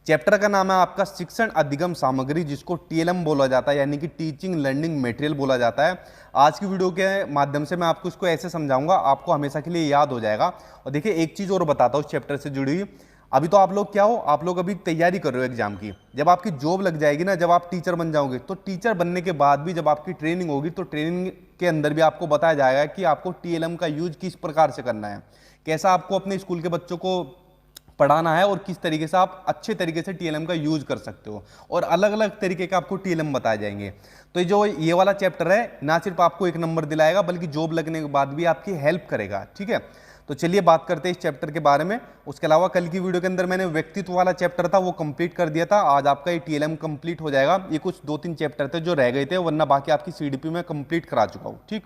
Chapter का नाम है आपका शिक्षण अधिगम सामग्री, जिसको टीएलएम बोला जाता है, यानी कि टीचिंग लर्निंग मटेरियल बोला जाता है। आज की वीडियो के माध्यम से मैं आपको इसको ऐसे समझाऊंगा, आपको हमेशा के लिए याद हो जाएगा। और देखिए एक चीज और बताता हूँ चैप्टर से जुड़ी हुई। अभी तो आप लोग क्या हो, आप लोग अभी तैयारी कर रहे हो एग्जाम की। जब आपकी जॉब लग जाएगी ना, जब आप टीचर बन जाओगे, तो टीचर बनने के बाद भी जब आपकी ट्रेनिंग होगी, तो ट्रेनिंग के अंदर भी आपको बताया जाएगा कि आपको टीएलएम का यूज किस प्रकार से करना है, कैसा आपको अपने स्कूल के बच्चों को पढ़ाना है और किस तरीके से आप अच्छे तरीके से टीएलएम का यूज कर सकते हो। और अलग अलग तरीके का आपको टीएलएम बताए जाएंगे। तो जो ये वाला चैप्टर है ना, सिर्फ आपको एक नंबर दिलाएगा, बल्कि जॉब लगने के बाद भी आपकी हेल्प करेगा। ठीक है, तो चलिए बात करते हैं इस चैप्टर के बारे में। उसके अलावा कल की वीडियो के अंदर मैंने व्यक्तित्व वाला चैप्टर था वो कंप्लीट कर दिया था। आज आपका ये टीएलएम कंप्लीट हो जाएगा। ये कुछ 2-3 चैप्टर थे जो रह गए थे, वरना बाकी आपकी सीडीपी में कंप्लीट करा चुका हूँ। ठीक,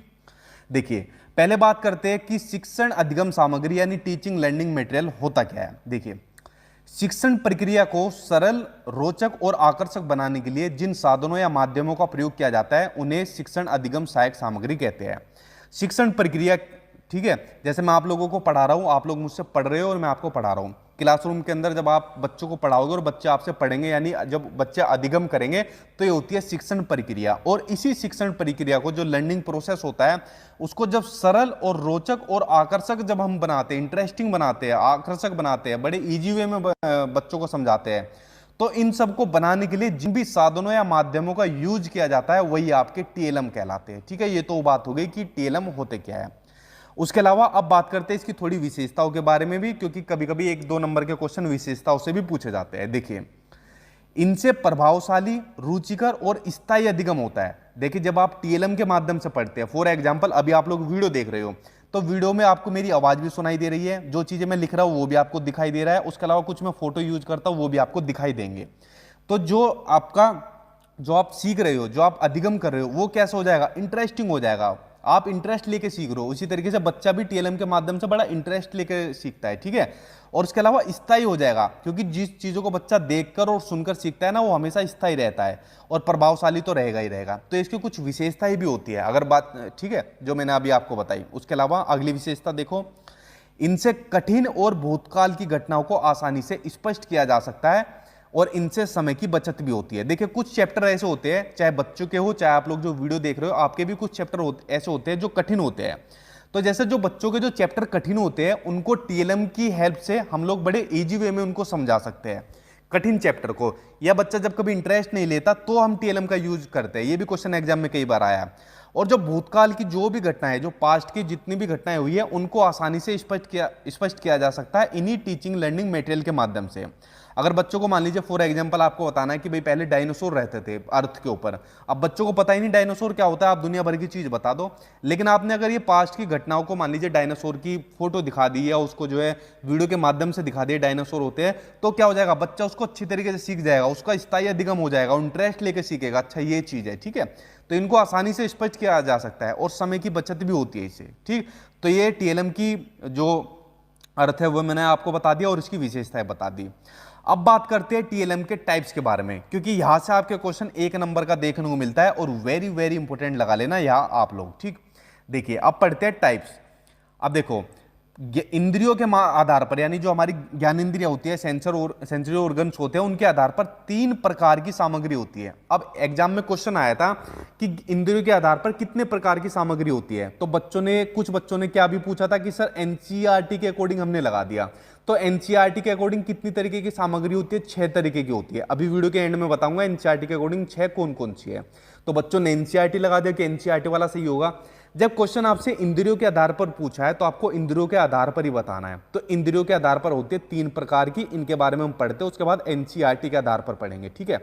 देखिए पहले बात करते हैं कि शिक्षण अधिगम सामग्री यानी टीचिंग लर्निंग मटेरियल होता क्या है। देखिए, शिक्षण प्रक्रिया को सरल, रोचक और आकर्षक बनाने के लिए जिन साधनों या माध्यमों का प्रयोग किया जाता है उन्हें शिक्षण अधिगम सहायक सामग्री कहते हैं। शिक्षण प्रक्रिया, ठीक है, जैसे मैं आप लोगों को पढ़ा रहा हूं, आप लोग मुझसे पढ़ रहे हो और मैं आपको पढ़ा रहा हूं। क्लासरूम के अंदर जब आप बच्चों को पढ़ाओगे और बच्चे आपसे पढ़ेंगे, यानी जब बच्चे अधिगम करेंगे, तो ये होती है शिक्षण प्रक्रिया। और इसी शिक्षण प्रक्रिया को, जो लर्निंग प्रोसेस होता है, उसको जब सरल और रोचक और आकर्षक जब हम बनाते हैं, इंटरेस्टिंग बनाते हैं, आकर्षक बनाते हैं, बड़े इजी वे में बच्चों को समझाते हैं, तो इन सबको बनाने के लिए जिन भी साधनों या माध्यमों का यूज किया जाता है वही आपके टीएलएम कहलाते हैं। ठीक है, ये तो बात हो गई कि टीएलएम होते क्या है। उसके अलावा अब बात करते हैं इसकी थोड़ी विशेषताओं के बारे में भी, क्योंकि कभी कभी 1-2 नंबर के क्वेश्चन विशेषताओं से भी पूछे जाते हैं। देखिए, इनसे प्रभावशाली, रुचिकर और स्थायी अधिगम होता है। देखिए, जब आप टीएलएम के माध्यम से पढ़ते हैं, फॉर एग्जांपल अभी आप लोग वीडियो देख रहे हो, तो वीडियो में आपको मेरी आवाज भी सुनाई दे रही है, जो चीजें मैं लिख रहा हूं वो भी आपको दिखाई दे रहा है। उसके अलावा कुछ मैं फोटो यूज करता हूं वो भी आपको दिखाई देंगे। तो जो आप सीख रहे हो, जो आप अधिगम कर रहे हो, वो कैसा हो जाएगा, इंटरेस्टिंग हो जाएगा। आप इंटरेस्ट लेके सीख रहे हो। उसी तरीके से बच्चा भी टीएलएम के माध्यम से बड़ा इंटरेस्ट लेके सीखता है। ठीक है, और उसके अलावा स्थायी हो जाएगा, क्योंकि जिस चीजों को बच्चा देखकर और सुनकर सीखता है ना, वो हमेशा स्थायी रहता है और प्रभावशाली तो रहेगा ही रहेगा। तो इसकी कुछ विशेषताएं भी होती है, अगर बात, ठीक है, जो मैंने अभी आपको बताई। उसके अलावा अगली विशेषता देखो, इनसे कठिन और भूतकाल की घटनाओं को आसानी से स्पष्ट किया जा सकता है और इनसे समय की बचत भी होती है। देखिए, कुछ चैप्टर ऐसे होते हैं, चाहे बच्चों के हो, चाहे आप लोग जो वीडियो देख रहे हो, आपके भी कुछ चैप्टर ऐसे होते हैं जो कठिन होते हैं। तो जैसे जो बच्चों के जो चैप्टर कठिन होते हैं, उनको टीएलएम की हेल्प से हम लोग बड़े इजी वे में उनको समझा सकते हैं कठिन चैप्टर को। या बच्चा जब कभी इंटरेस्ट नहीं लेता तो हम टीएलएम का यूज करते हैं। ये भी क्वेश्चन एग्जाम में कई बार आया है। और जो भूतकाल की जो भी घटनाएं, जो पास्ट की जितनी भी घटनाएं हुई है, उनको आसानी से स्पष्ट किया जा सकता है इन्हीं टीचिंग लर्निंग मटेरियल के माध्यम से। अगर बच्चों को मान लीजिए फॉर एग्जांपल आपको बताना है कि भाई पहले डायनासोर रहते थे अर्थ के ऊपर, अब बच्चों को पता ही नहीं डायनासोर क्या होता है, आप दुनिया भर की चीज बता दो, लेकिन आपने अगर ये पास्ट की घटनाओं को, मान लीजिए डायनासोर की फोटो दिखा दी या उसको जो है वीडियो के माध्यम से दिखा दिए डायनासोर होते हैं, तो क्या हो जाएगा, बच्चा उसको अच्छी तरीके से सीख जाएगा, उसका स्थायी अधिगम हो जाएगा, इंटरेस्ट लेके सीखेगा, अच्छा ये चीज है। ठीक है, तो इनको आसानी से स्पष्ट किया जा सकता है और समय की बचत भी होती है इससे। ठीक, तो ये टीएलएम की जो अर्थ है वो मैंने आपको बता दिया और इसकी विशेषताएं बता दी। अब बात करते हैं टीएलएम के टाइप्स के बारे में, क्योंकि यहां से आपके क्वेश्चन 1 नंबर का देखने को मिलता है और वेरी वेरी इंपॉर्टेंट लगा लेना यहां आप लोग। ठीक, देखिए अब पढ़ते हैं टाइप्स। अब देखो, इंद्रियों के आधार पर, यानी जो हमारी ज्ञानेंद्रियां होती है, सेंसरी ऑर्गन्स होते हैं, उनके आधार पर 3 प्रकार की सामग्री होती है। अब एग्जाम में क्वेश्चन आया था कि इंद्रियों के आधार पर कितने प्रकार की सामग्री होती है, तो कुछ बच्चों ने क्या भी पूछा था कि सर एनसीईआरटी के अकॉर्डिंग हमने लगा दिया। तो एनसीईआरटी के अकॉर्डिंग कितनी तरीके की सामग्री होती है, 6 तरीके की होती है। अभी वीडियो के एंड में बताऊंगा एनसीईआरटी के अकॉर्डिंग 6 कौन कौन सी है। तो बच्चों ने एनसीईआरटी लगा दिया कि एनसीईआरटी वाला सही होगा। जब क्वेश्चन आपसे इंद्रियों के आधार पर पूछा है तो आपको इंद्रियों के आधार पर ही बताना है। तो इंद्रियों के आधार पर होती है 3 प्रकार की, इनके बारे में हम पढ़ते हैं, उसके बाद एनसीईआरटी के आधार पर पढ़ेंगे। ठीक है,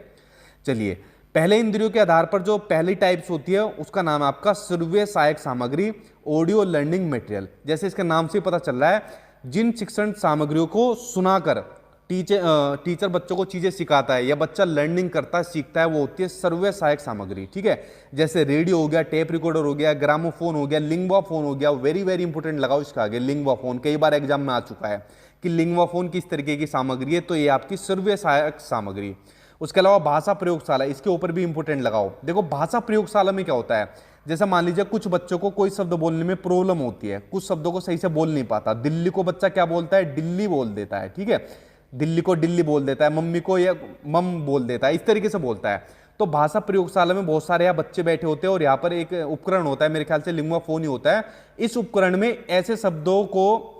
चलिए पहले इंद्रियों के आधार पर जो पहली टाइप्स होती है उसका नाम है आपका श्रव्य सहायक सामग्री, ऑडियो लर्निंग मटेरियल। जैसे इसके नाम से पता चल रहा है, जिन शिक्षण सामग्रियों को सुनाकर टीचर बच्चों को चीजें सिखाता है या बच्चा लर्निंग करता है, सीखता है, वो होती है सर्वे सहायक सामग्री। ठीक है, जैसे रेडियो हो गया, टेप रिकॉर्डर हो गया, ग्रामोफोन हो गया, लिंगवा फोन हो गया। वेरी वेरी इंपॉर्टेंट लगाओ इसका आगे, लिंगवा फोन कई बार एग्जाम में आ चुका है कि लिंगवा फोन किस तरीके की सामग्री है, तो ये आपकी सर्वे सहायक सामग्री। उसके अलावा भाषा प्रयोगशाला, इसके ऊपर भी इंपॉर्टेंट लगाओ। देखो भाषा प्रयोगशाला में क्या होता है, जैसे मान लीजिए कुछ बच्चों को कोई शब्द बोलने में प्रॉब्लम होती है, कुछ शब्दों को सही से बोल नहीं पाता। दिल्ली को बच्चा क्या बोलता है, दिल्ली बोल देता है। ठीक है, दिल्ली को दिल्ली बोल देता है, मम्मी को या मम बोल देता है, इस तरीके से बोलता है। तो भाषा प्रयोगशाला में बहुत सारे यहाँ बच्चे बैठे होते हैं और यहाँ पर एक उपकरण होता है, मेरे ख्याल से लिंगुआ फोन ही होता है। इस उपकरण में ऐसे शब्दों को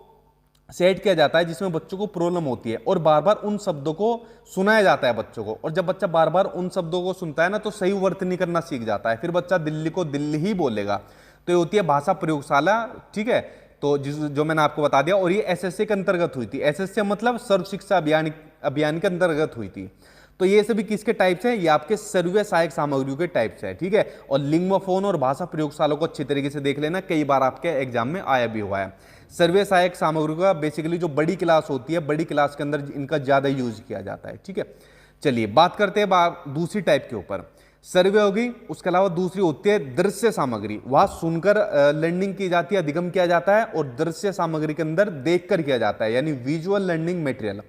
सेट किया जाता है जिसमें बच्चों को प्रॉब्लम होती है और बार बार उन शब्दों को सुनाया जाता है बच्चों को, और जब बच्चा बार बार उन शब्दों को सुनता है ना तो सही वर्तनी करना सीख जाता है, फिर बच्चा दिल्ली को दिल्ली ही बोलेगा। तो ये होती है भाषा प्रयोगशाला, ठीक है। तो जो मैंने आपको बता दिया, और ये एसएससी के अंतर्गत हुई थी। एसएससी मतलब सर्व शिक्षा अभियान के अंतर्गत हुई थी। तो ये सभी किसके टाइप्स हैं, ये आपके सर्वे सहायक सामग्रियों के टाइप्स है, ठीक है। और लिंगोफोन और भाषा प्रयोगशाला को अच्छी तरीके से देख लेना, कई बार आपके एग्जाम में आया भी हुआ है। सर्वे सहायक सामग्रियों का बेसिकली जो बड़ी क्लास होती है, बड़ी क्लास के अंदर इनका ज्यादा यूज किया जाता है, ठीक है। चलिए बात करते हैं दूसरी टाइप के ऊपर। सर्वे होगी, उसके अलावा दूसरी होती है दृश्य सामग्री। वहां सुनकर लर्निंग की जाती है, अधिगम किया जाता है, और दृश्य सामग्री के अंदर देखकर किया जाता है, यानी विजुअल लर्निंग मटेरियल।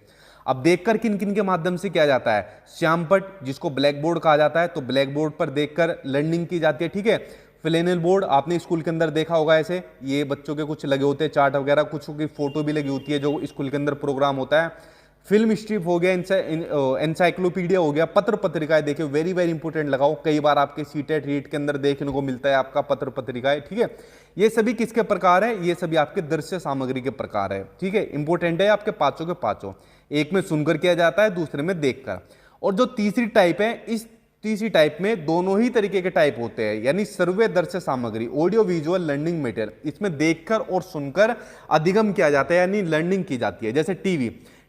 अब देखकर किन किन के माध्यम से किया जाता है, श्यामपट जिसको ब्लैक बोर्ड कहा जाता है, तो ब्लैक बोर्ड पर देखकर लर्निंग की जाती है, ठीक है। फ्लैनेल बोर्ड आपने स्कूल के अंदर देखा होगा, ऐसे ये बच्चों के कुछ लगे होते हैं चार्ट वगैरह, कुछ की फोटो भी लगी होती है जो स्कूल के अंदर प्रोग्राम होता है। फिल्म स्ट्रिप हो गया, एनसाइक्लोपीडिया हो गया, पत्र पत्रिकाएं देखिए, वेरी वेरी इंपोर्टेंट लगाओ, कई बार आपके सीटेट रीट के अंदर देखने को मिलता है आपका पत्र पत्रिकाएं, ठीक है। ये सभी किसके प्रकार है, ये सभी आपके दृश्य सामग्री के प्रकार है, ठीक है। इंपोर्टेंट है आपके पांचों के पांचों, एक में सुनकर किया जाता है, दूसरे में देखकर। और जो तीसरी टाइप है, इस तीसरी टाइप में दोनों ही तरीके के टाइप होते हैं, यानी सर्वे दृश्य सामग्री, ऑडियो विजुअल लर्निंग मटेरियल। इसमें देखकर और सुनकर अधिगम किया जाता है, यानी लर्निंग की जाती है। जैसे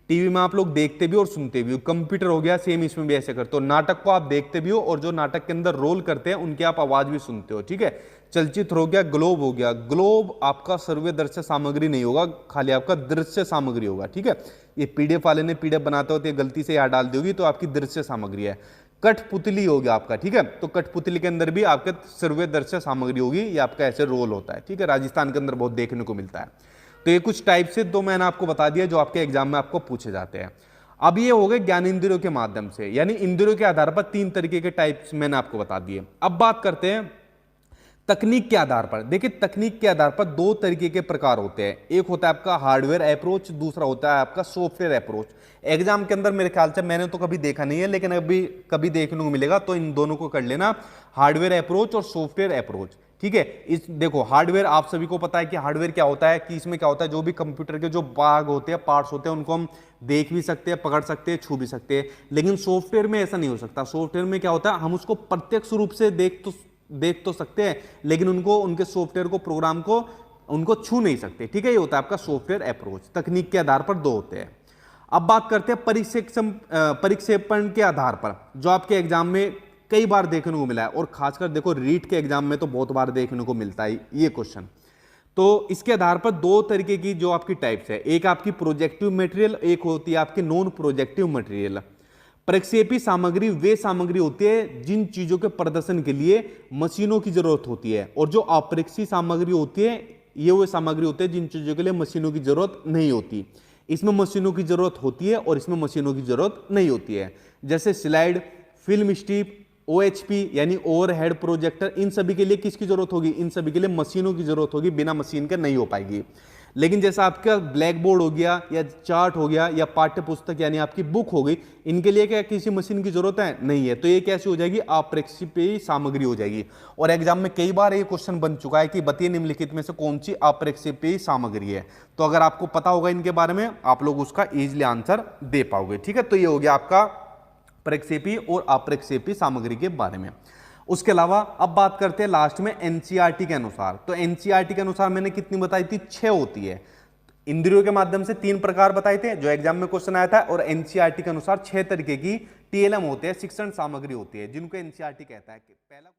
टीवी में आप लोग देखते भी और सुनते भी हो, कंप्यूटर हो गया, सेम इसमें भी ऐसे करते हो। नाटक को आप देखते भी हो और जो नाटक के अंदर रोल करते हैं उनकी आप आवाज भी सुनते हो, ठीक है। चलचित्र हो गया, ग्लोब हो गया, ग्लोब आपका सर्वे दृश्य सामग्री नहीं होगा, खाली आपका दृश्य सामग्री होगा, ठीक है। ये पीडीएफ वाले ने पीडीएफ बनाते होते गलती से याद डाल दी होगी, तो आपकी दृश्य सामग्री है। कठपुतली हो गया आपका, ठीक है। तो कठपुतली के अंदर भी आपके सर्वे दृश्य सामग्री होगी, ये आपका ऐसे रोल होता है, ठीक है। राजस्थान के अंदर बहुत देखने को मिलता है। तो ये कुछ टाइप से दो मैंने आपको बता दिया जो आपके एग्जाम में आपको पूछे जाते हैं। अब ये हो गए ज्ञान इंद्रियों के माध्यम से, यानी इंद्रियों के आधार पर तीन तरीके के टाइप्स मैंने आपको बता दिए। अब बात करते हैं तकनीक के आधार पर। देखिए तकनीक के आधार पर दो तरीके के प्रकार होते हैं, एक होता है आपका हार्डवेयर अप्रोच, दूसरा होता है आपका सॉफ्टवेयर अप्रोच। एग्जाम के अंदर मेरे ख्याल से, मैंने तो कभी देखा नहीं है लेकिन अभी कभी देखने को मिलेगा, तो इन दोनों को कर लेना, हार्डवेयर अप्रोच और सॉफ्टवेयर अप्रोच, ठीक है। इस देखो हार्डवेयर आप सभी को पता है कि हार्डवेयर क्या होता है, कि इसमें क्या होता है, जो भी कंप्यूटर के जो भाग होते हैं, पार्ट्स होते हैं, उनको हम देख भी सकते हैं, पकड़ सकते हैं, छू भी सकते हैं। लेकिन सॉफ्टवेयर में ऐसा नहीं हो सकता। सॉफ्टवेयर में क्या होता है, हम उसको प्रत्यक्ष रूप से देख तो सकते हैं, लेकिन उनके सॉफ्टवेयर को, प्रोग्राम को उनको छू नहीं सकते, ठीक है। ये होता है आपका सॉफ्टवेयर अप्रोच। तकनीक के आधार पर दो होते हैं। अब बात करते हैं परिक्षेपण के आधार पर, जो आपके एग्जाम में कई बार देखने को मिला है, और खासकर देखो रीट के एग्जाम में तो बहुत बार देखने को मिलता है ये क्वेश्चन। तो इसके आधार पर दो तरीके की जो आपकी टाइप्स है, एक आपकी प्रोजेक्टिव मटेरियल, एक होती है आपकी नॉन प्रोजेक्टिव मटेरियल। प्रक्षेपी सामग्री वे सामग्री होती है जिन चीजों के प्रदर्शन के लिए मशीनों की जरूरत होती है, और जो अप्रक्षेपी सामग्री होती है ये वो सामग्री होती है जिन चीजों के लिए मशीनों की जरूरत नहीं होती। इसमें मशीनों की जरूरत होती है और इसमें मशीनों की जरूरत नहीं होती है। जैसे स्लाइड, फिल्म स्ट्रिप, OHP यानी ओवरहेड प्रोजेक्टर, इन सभी के लिए किसकी जरूरत होगी, इन सभी के लिए मशीनों की जरूरत होगी, बिना मशीन के नहीं हो पाएगी। लेकिन जैसा आपका ब्लैक बोर्ड हो गया, या चार्ट हो गया, या पाठ्य पुस्तक यानी आपकी बुक हो गई, इनके लिए क्या किसी मशीन की जरूरत है, नहीं है। तो ये कैसी हो जाएगी, अप्रक्षेपी सामग्री हो जाएगी। और एग्जाम में कई बार ये क्वेश्चन बन चुका है कि बताइए निम्नलिखित में से कौन सी अप्रक्षेपी सामग्री है। तो अगर आपको पता होगा इनके बारे में, आप लोग उसका इजिली आंसर दे पाओगे, ठीक है। तो ये हो गया आपका प्रक्षेपी और अप्रक्षेपी सामग्री के बारे में। उसके अलावा अब बात करते हैं लास्ट में एनसीईआरटी के अनुसार। तो एनसीईआरटी के अनुसार मैंने कितनी बताई थी, 6 होती है। इंद्रियों के माध्यम से 3 प्रकार बताए थे जो एग्जाम में क्वेश्चन आया था, और एनसीईआरटी के अनुसार 6 तरीके की टीएलएम होते हैं, शिक्षण सामग्री होती है, जिनको एनसीईआरटी कहता है कि पहला